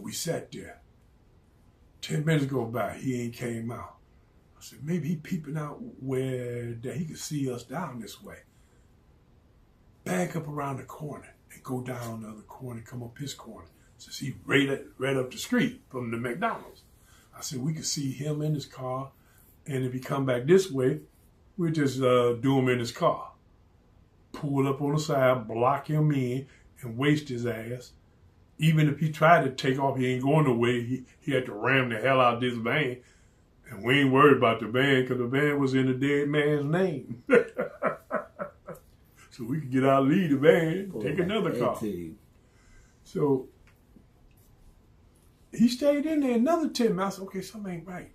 we sat there. 10 minutes go by, he ain't came out. I said, maybe he peeping out where that he could see us down this way. Back up around the corner and go down the other corner, come up his corner. Since he right up the street from the McDonald's. I said, we could see him in his car, and if he come back this way, we'll just do him in his car. Pull up on the side, block him in, and waste his ass. Even if he tried to take off, he ain't going nowhere. He had to ram the hell out of this van. And we ain't worried about the van because the van was in the dead man's name. So we could get out, leave the van, take another car. So he stayed in there another 10 minutes. I said, okay, something ain't right.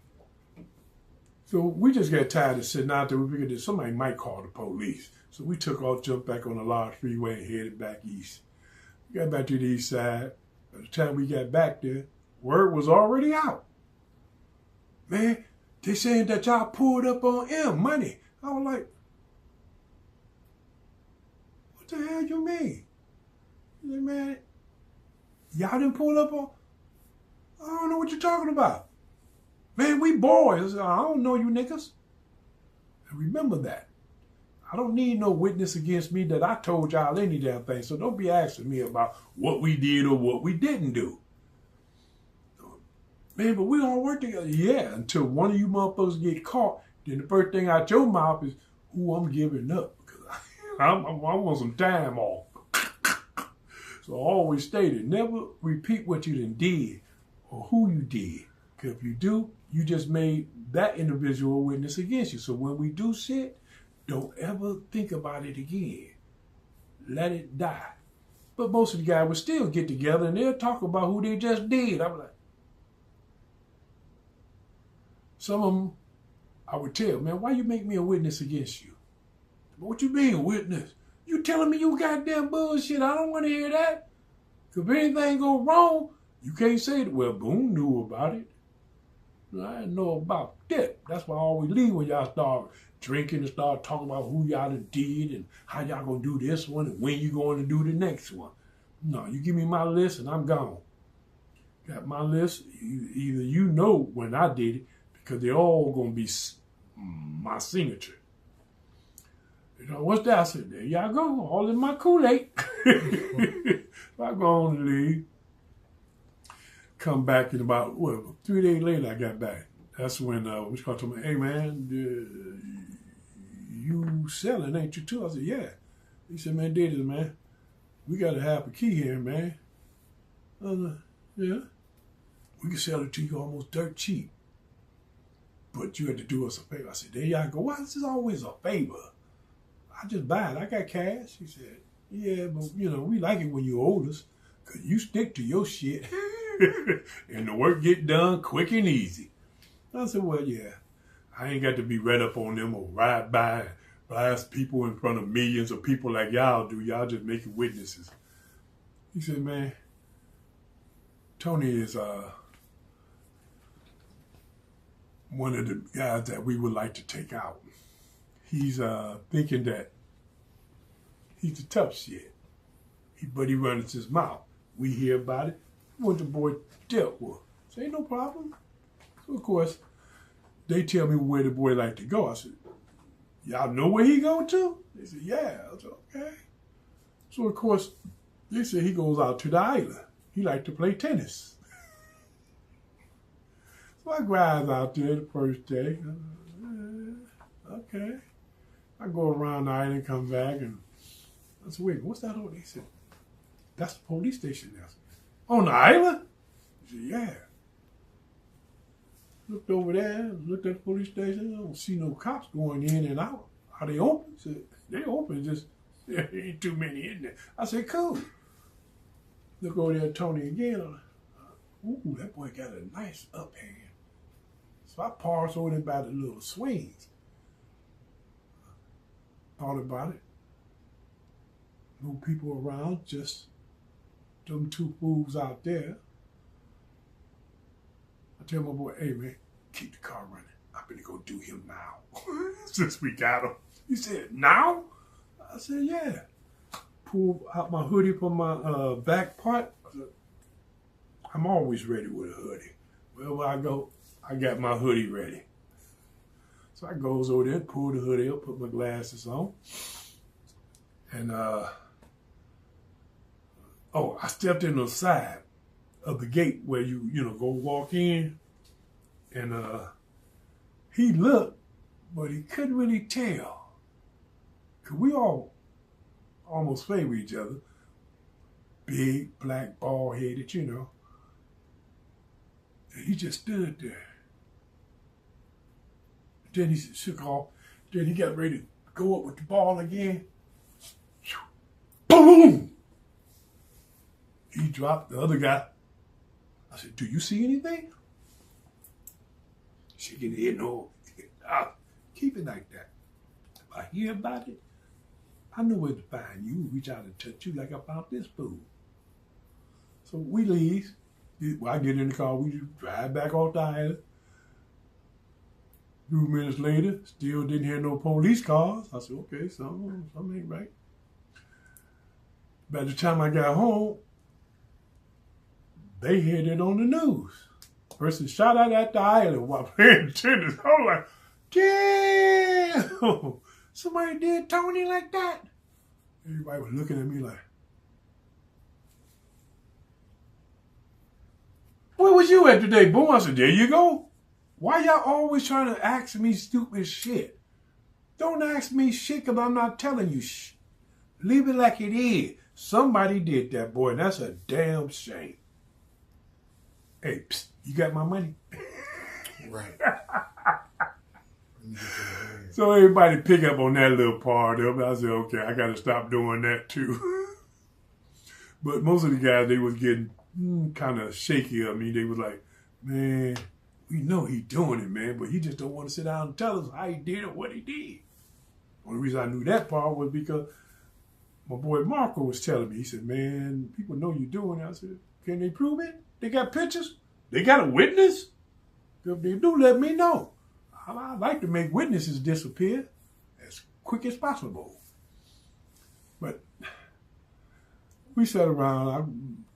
So we just got tired of sitting out there. We figured that somebody might call the police. So we took off, jumped back on the large freeway and headed back east. We got back to the east side. By the time we got back there, word was already out. Man, they saying that y'all pulled up on M money. I was like, what the hell you mean? He said, man, y'all didn't pull up on? I don't know what you're talking about. Man, we boys. I don't know you niggas. And remember that. I don't need no witness against me that I told y'all any damn thing. So don't be asking me about what we did or what we didn't do. Man, but we all work together. Yeah, until one of you motherfuckers get caught, then the first thing out your mouth is, ooh, I'm giving up. Because I want some time off. So I always stated, never repeat what you done did or who you did. Because if you do, you just made that individual a witness against you. So when we do shit, don't ever think about it again. Let it die. But most of the guys would still get together and they'll talk about who they just did. I'm like, some of them, I would tell, man, why you make me a witness against you? What you mean, a witness? You telling me you goddamn bullshit? I don't want to hear that. If anything go wrong, you can't say that, well, Boone knew about it. I didn't know about that. That's why I always leave when y'all start drinking and start talking about who y'all done did and how y'all gonna do this one and when you going to do the next one. No, you give me my list and I'm gone. Got my list. Either you know when I did it, because they're all going to be my signature. You know, what's that? I said, there y'all go, all in my Kool-Aid. I go on and leave. Come back in about, 3 days later I got back. That's when which called told me, hey man, you selling, ain't you too? I said, yeah. He said, man, did it, man. We got to have a key here, man. I was like, yeah. We can sell it to you almost dirt cheap. But you had to do us a favor. I said, there y'all go. Why is this always a favor? I just buy it. I got cash. He said, yeah, but, you know, we like it when you owe us because you stick to your shit and the work get done quick and easy. I said, well, yeah, I ain't got to be read up on them or ride by and blast people in front of millions of people like y'all do. Y'all just making witnesses. He said, man, Tony is one of the guys that we would like to take out. He's thinking that he's a tough shit, but he runs his mouth. We hear about it. What the boy dealt with. Say, no problem. So, of course, they tell me where the boy like to go. I said, y'all know where he go to? They said, yeah. I said, okay. So, of course, they said he goes out to the island. He like to play tennis. So I drive out there the first day. Okay. I go around the island, come back, and I said, wait, what's that over there? He said, that's the police station there. On the island? He said, yeah. Looked over there, looked at the police station. I don't see no cops going in and out. Are they open? He said, they open, just there ain't too many in there. I said, cool. Look over there at Tony again. Ooh, that boy got a nice uphand. So I paused over there by the little swings. Thought about it. No people around, just them two fools out there. I tell my boy, hey man, keep the car running. I'm gonna go do him now. Since we got him. He said, now? I said, yeah. Pulled out my hoodie from my back part. I said, I'm always ready with a hoodie. Wherever I go, I got my hoodie ready. So I goes over there, pull the hoodie up, put my glasses on. And, I stepped in the side of the gate where you go walk in. And he looked, but he couldn't really tell. Because we all almost favor each other. Big, black, bald-headed, And he just stood there. Then he shook off. Then he got ready to go up with the ball again. Boom! He dropped the other guy. I said, do you see anything? Shaking his head, no. Keep it like that. If I hear about it, I know where to find you, reach out and touch you like I found this fool. So we leave. I get in the car, we drive back off the island. 2 minutes later, still didn't hear no police cars. I said, okay, something ain't right. By the time I got home, they had it on the news. Person shot out at the island while paying tennis. I was like, damn, somebody did Tony like that? Everybody was looking at me like, where was you at today, boom? I said, there you go. Why y'all always trying to ask me stupid shit? Don't ask me shit because I'm not telling you shit. Leave it like it is. Somebody did that, boy, and that's a damn shame. Hey, psst, you got my money? Right. So everybody pick up on that little part of it. I said, okay, I got to stop doing that too. But most of the guys, they was getting kind of shaky of me. They was like, man, we know he doing it, man, but he just don't want to sit down and tell us how he did it, what he did. Only reason I knew that part was because my boy Marco was telling me. He said, man, people know you're doing it. I said, can they prove it? They got pictures? They got a witness? If they do, let me know. I'd like to make witnesses disappear as quick as possible. But we sat around. I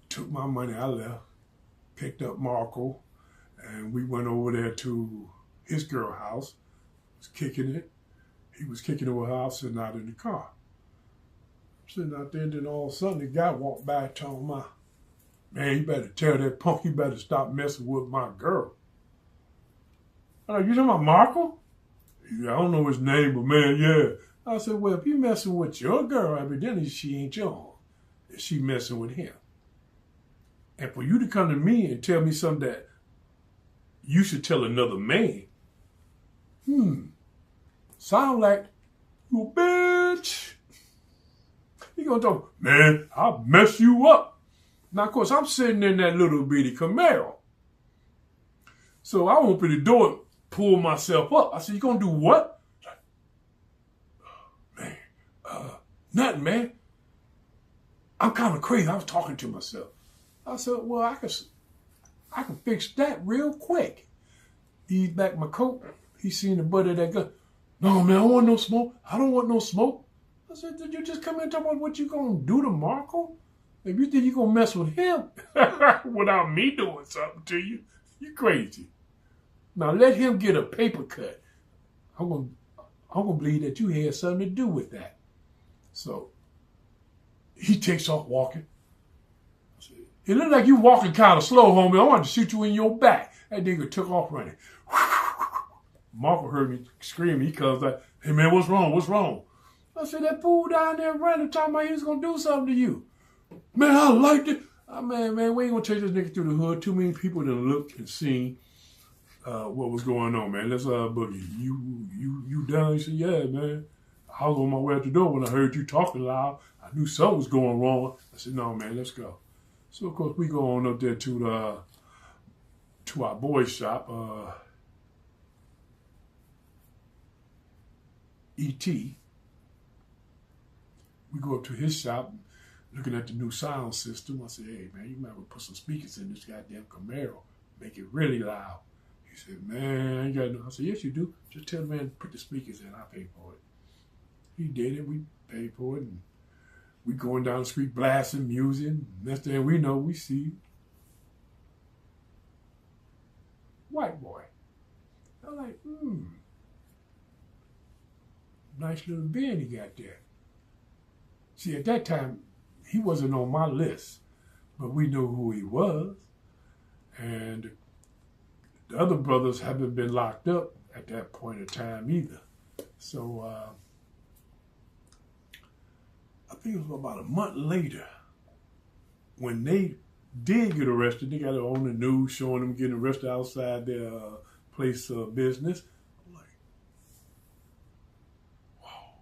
took my money. I left, picked up Marco, and we went over there to his girl house. Was kicking it. He was kicking it with her. I was sitting out in the car. Sitting out there, and then all of a sudden the guy walked by and told me, man, you better tell that punk, you better stop messing with my girl. I'm like, you talking about Marco? I don't know his name, but man, yeah. I said, well, if you messing with your girl, evidently she ain't yours. She messing with him. And for you to come to me and tell me something that you should tell another man, sound like you a bitch. He gonna talk, man, I'll mess you up. Now, of course, I'm sitting in that little bitty Camaro. So I opened the door, pull myself up. I said, you gonna do what? Man, nothing, man. I'm kind of crazy. I was talking to myself. I said, well, I can fix that real quick. Ease back my coat. He seen the butt of that gun. No, man, I don't want no smoke. I don't want no smoke. I said, did you just come in and talk about what you gonna do to Marco? If you think you gonna mess with him without me doing something to you, you crazy. Now let him get a paper cut. I'm gonna believe that you had something to do with that. So he takes off walking. I said, it looked like you walking kind of slow, homie. I wanted to shoot you in your back. That nigga took off running. Marco heard me screaming. He comes like, hey man, what's wrong? What's wrong? I said, that fool down there running, talking about he was gonna do something to you. Man, I liked it. Man, we ain't gonna take this nigga through the hood. Too many people done looked and seen what was going on, man. Let's boogie. You done? He said, yeah, man. I was on my way out the door when I heard you talking loud. I knew something was going wrong. I said, no, man, let's go. So of course we go on up there to our boy's shop, E.T. We go up to his shop, looking at the new sound system. I said, hey, man, you might want to put some speakers in this goddamn Camaro, make it really loud. He said, man, I ain't got no. I said, yes, you do. Just tell the man to put the speakers in. I'll pay for it. He did it. We paid for it. And we going down the street blasting music. Next thing we know, we see white boy. I'm like, nice little beard he got there. See, at that time, he wasn't on my list, but we knew who he was. And the other brothers haven't been locked up at that point in time either. So I think it was about a month later when they did get arrested. They got it on the news showing them getting arrested outside their place of business. I'm like, wow.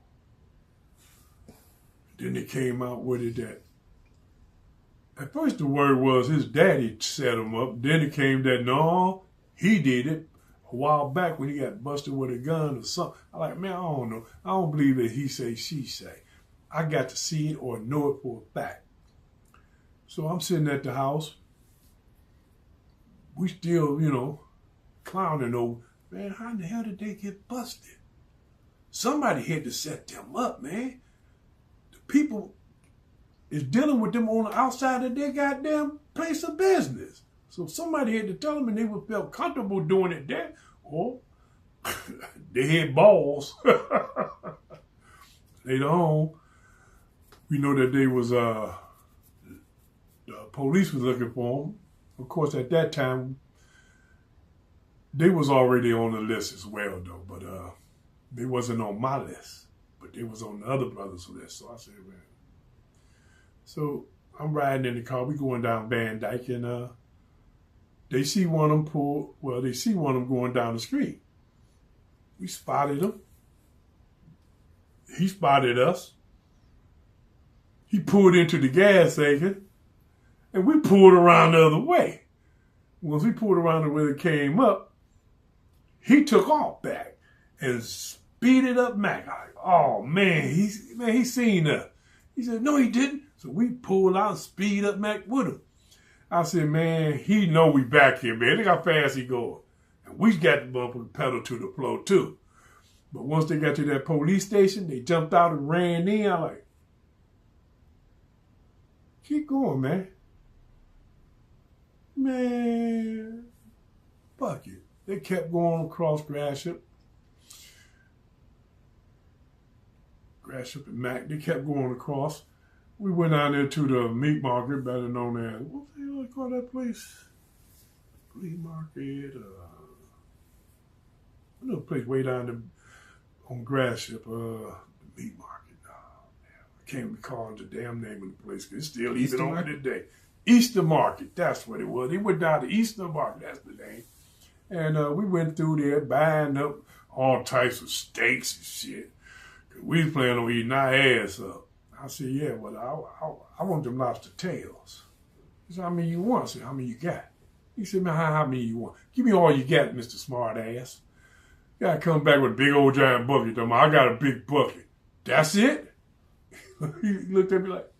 Then they came out with it that at first the word was his daddy set him up. Then it came that no, he did it a while back when he got busted with a gun or something. I'm like, man, I don't know. I don't believe that he say, she say. I got to see it or know it for a fact. So I'm sitting at the house. We still, clowning over, man, how in the hell did they get busted? Somebody had to set them up, man. The people is dealing with them on the outside of their goddamn place of business. So somebody had to tell them and they would feel comfortable doing it there. Or they had balls. Later on, we know that they was, the police was looking for them. Of course, at that time, they was already on the list as well, though. But they wasn't on my list. But they was on the other brothers' list. So I said, man. So I'm riding in the car. We going down Van Dyke, and they see one of them they see one of them going down the street. We spotted him. He spotted us. He pulled into the gas station, and we pulled around the other way. Once we pulled around the way it came up, he took off back and speeded up Mac. I like, oh man, he seen us. He said, no, he didn't. So we pulled out and speed up Mac with him. I said, man, he know we back here, man. Look how fast he going. And we got the bumper pedal to the floor too. But once they got to that police station, they jumped out and ran in. I'm like, keep going, man. Man, fuck it. They kept going across Gratiot and Mac. They kept going across. We went down there to the meat market, better known as, what the hell they call that place? Meat market, another place way down there on Gratiot, the meat market. Oh, man, I can't recall the damn name of the place, because it's still even on today. Easter Market, that's what it was. They went down to Easter Market, that's the name. And we went through there buying up all types of steaks and shit. Cause we was planning on eating our ass up. I said, yeah, well, I want them lobster tails. He said, how many you want? I said, how many you got? He said, man, how many you want? Give me all you got, Mr. Smart Ass. Guy come back with a big old giant bucket. I got a big bucket. That's it? He looked at me like,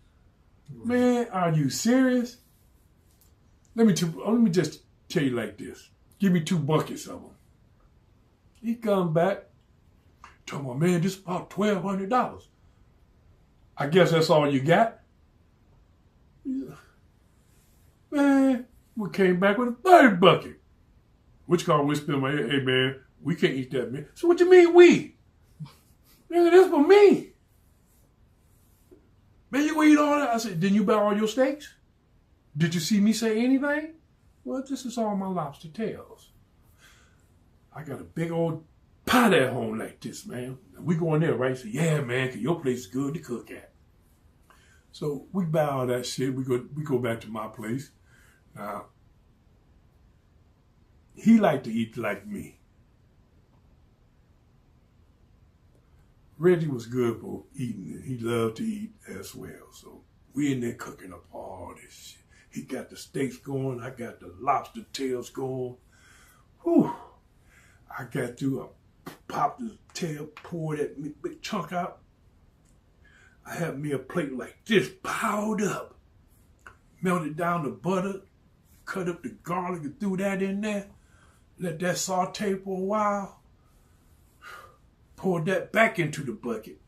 man, are you serious? Let me just tell you like this. Give me 2 buckets of them. He come back, told me, man, this is about $1,200. I guess that's all you got? Man, we came back with a 3rd bucket. Which car whispered in my ear, hey man, we can't eat that, man. So what you mean we? Man, that's for me. Man, you gonna eat all that? I said, didn't you buy all your steaks? Did you see me say anything? Well, this is all my lobster tails. I got a big old pot at home like this, man. And we go in there, right? Say, yeah, man, because your place is good to cook at. So we buy all that shit. We go back to my place. Now, he liked to eat like me. Reggie was good for eating. He loved to eat as well. So we in there cooking up all this shit. He got the steaks going. I got the lobster tails going. Whew. I got to pop the tail, pour that big chunk out. I have me a plate like this, piled up. Melted down the butter, cut up the garlic and threw that in there. Let that saute for a while. Poured that back into the bucket.